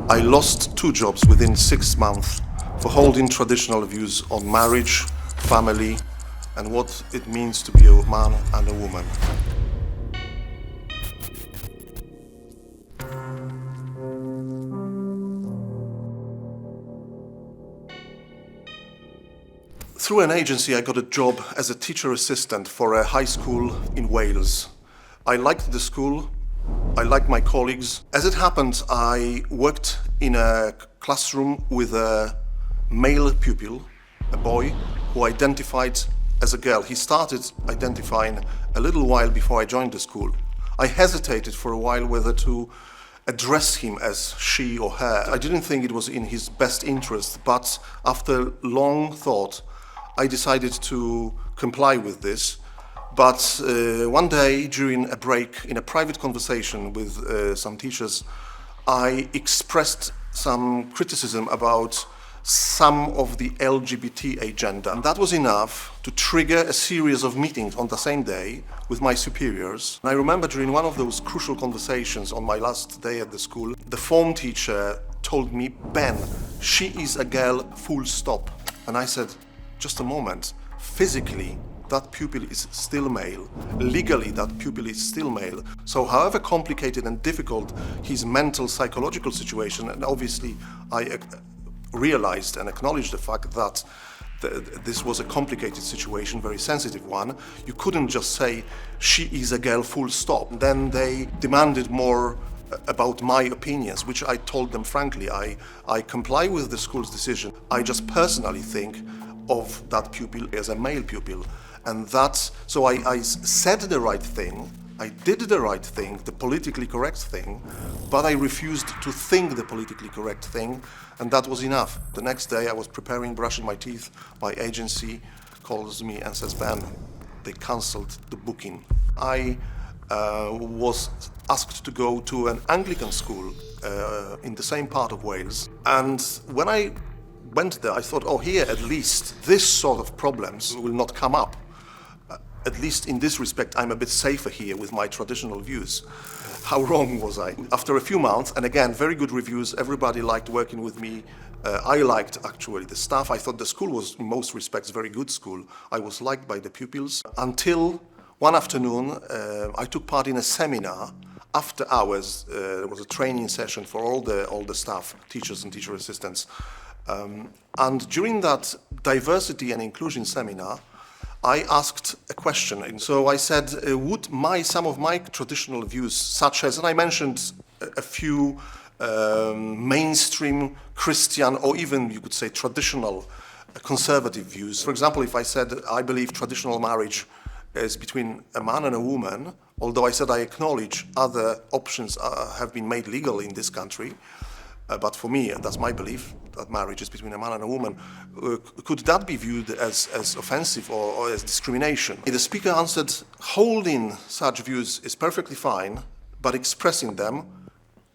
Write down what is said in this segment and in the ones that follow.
I lost 2 jobs within 6 months for holding traditional views on marriage, family, and what it means to be a man and a woman. Through an agency, I got a job as a teacher assistant for a high school in Wales. I liked the school, I liked my colleagues. As it happened, I worked in a classroom with a male pupil, a boy, who identified as a girl. He started identifying a little while before I joined the school. I hesitated for a while whether to address him as she or her. I didn't think it was in his best interest, but after long thought, I decided to comply with this. But one day during a break in a private conversation with some teachers, I expressed some criticism about some of the LGBT agenda. And that was enough to trigger a series of meetings on the same day with my superiors. And I remember during one of those crucial conversations on my last day at the school, the form teacher told me, "Ben, she is a girl, full stop." And I said, just a moment, physically, that pupil is still male. Legally, that pupil is still male. So however complicated and difficult his mental, psychological situation, and obviously I realized and acknowledged the fact that this was a complicated situation, very sensitive one. You couldn't just say, she is a girl, full stop. Then they demanded more about my opinions, which I told them frankly. I comply with the school's decision. I just personally think of that pupil as a male pupil. And so I said the right thing, I did the right thing, the politically correct thing, but I refused to think the politically correct thing, and that was enough. The next day I was preparing, brushing my teeth, my agency calls me and says, "Ben, they cancelled the booking." I was asked to go to an Anglican school in the same part of Wales, and when I went there, I thought, oh, here at least this sort of problems will not come up. At least in this respect, I'm a bit safer here with my traditional views. How wrong was I? After a few months, and again, very good reviews, everybody liked working with me. I liked actually the staff. I thought the school was in most respects a very good school. I was liked by the pupils until one afternoon, I took part in a seminar. After hours, there was a training session for all the staff, teachers and teacher assistants. And during that diversity and inclusion seminar, I asked a question. And so I said, would some of my traditional views, such as, and I mentioned a few mainstream Christian, or even you could say traditional conservative views. For example, if I said I believe traditional marriage is between a man and a woman, although I said I acknowledge other options have been made legal in this country, but for me, and that's my belief, that marriage is between a man and a woman, could that be viewed as offensive or as discrimination? The speaker answered, holding such views is perfectly fine, but expressing them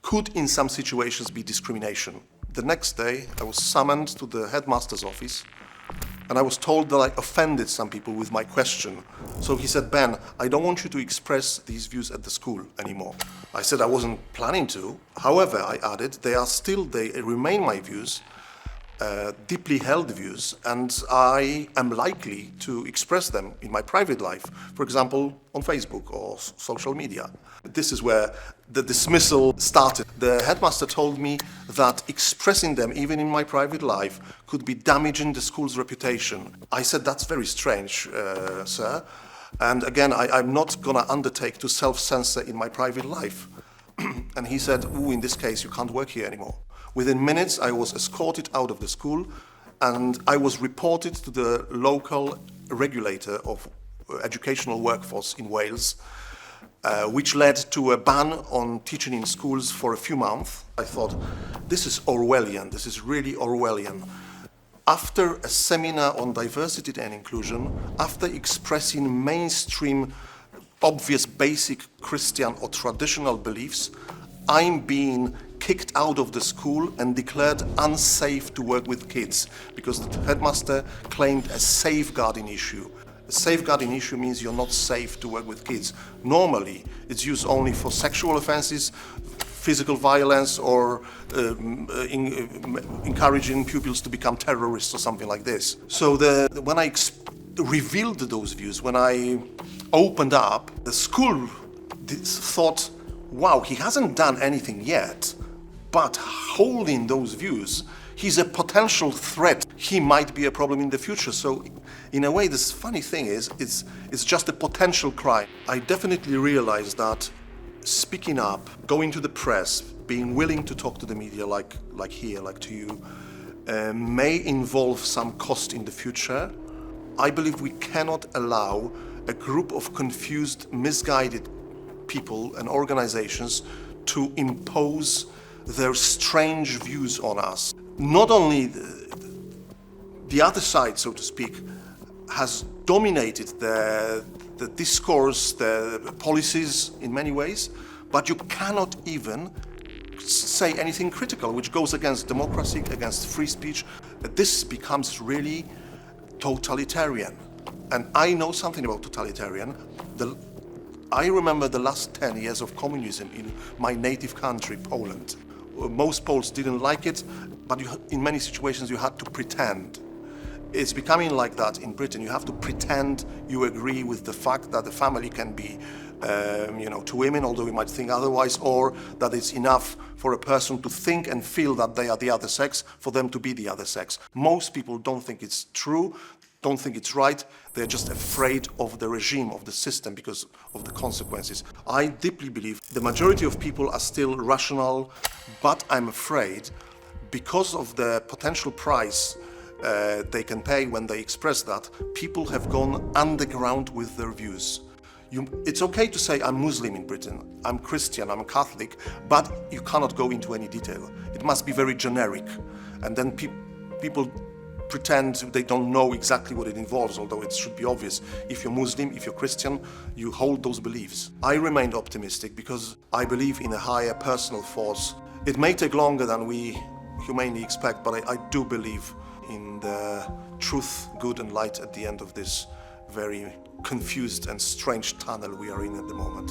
could in some situations be discrimination. The next day, I was summoned to the headmaster's office, and I was told that I offended some people with my question. So he said, "Ben, I don't want you to express these views at the school anymore." I said I wasn't planning to. However, I added, they remain my views, deeply held views, and I am likely to express them in my private life, for example, on Facebook or social media. This is where the dismissal started. The headmaster told me that expressing them, even in my private life, could be damaging the school's reputation. I said, that's very strange, sir. And again, I'm not going to undertake to self-censor in my private life. And he said, in this case, you can't work here anymore. Within minutes, I was escorted out of the school, and I was reported to the local regulator of educational workforce in Wales, which led to a ban on teaching in schools for a few months. I thought, this is Orwellian, this is really Orwellian. After a seminar on diversity and inclusion, after expressing mainstream, obvious, basic Christian or traditional beliefs, I'm being kicked out of the school and declared unsafe to work with kids because the headmaster claimed a safeguarding issue. A safeguarding issue means you're not safe to work with kids. Normally, it's used only for sexual offenses, physical violence or encouraging pupils to become terrorists or something like this. So when I revealed those views, when I opened up, the school thought, wow, he hasn't done anything yet, but holding those views, he's a potential threat. He might be a problem in the future. So in a way, this funny thing is, it's just a potential crime. I definitely realized that speaking up, going to the press, being willing to talk to the media like here, like to you, may involve some cost in the future. I believe we cannot allow a group of confused, misguided people and organizations to impose their strange views on us. Not only the other side, so to speak, has dominated the discourse, the policies in many ways, but you cannot even say anything critical, which goes against democracy, against free speech. This becomes really totalitarian. And I know something about totalitarian. I remember the last 10 years of communism in my native country, Poland. Most Poles didn't like it, but in many situations you had to pretend. It's becoming like that in Britain. You have to pretend you agree with the fact that the family can be, two women, although we might think otherwise, or that it's enough for a person to think and feel that they are the other sex for them to be the other sex. Most people don't think it's true, don't think it's right. They're just afraid of the regime, of the system, because of the consequences. I deeply believe the majority of people are still rational, but I'm afraid because of the potential price they can pay when they express that, people have gone underground with their views. It's okay to say I'm Muslim in Britain, I'm Christian, I'm Catholic, but you cannot go into any detail. It must be very generic. And then people pretend they don't know exactly what it involves, although it should be obvious. If you're Muslim, if you're Christian, you hold those beliefs. I remained optimistic because I believe in a higher personal force. It may take longer than we humanely expect, but I do believe in the truth, good and light at the end of this very confused and strange tunnel we are in at the moment.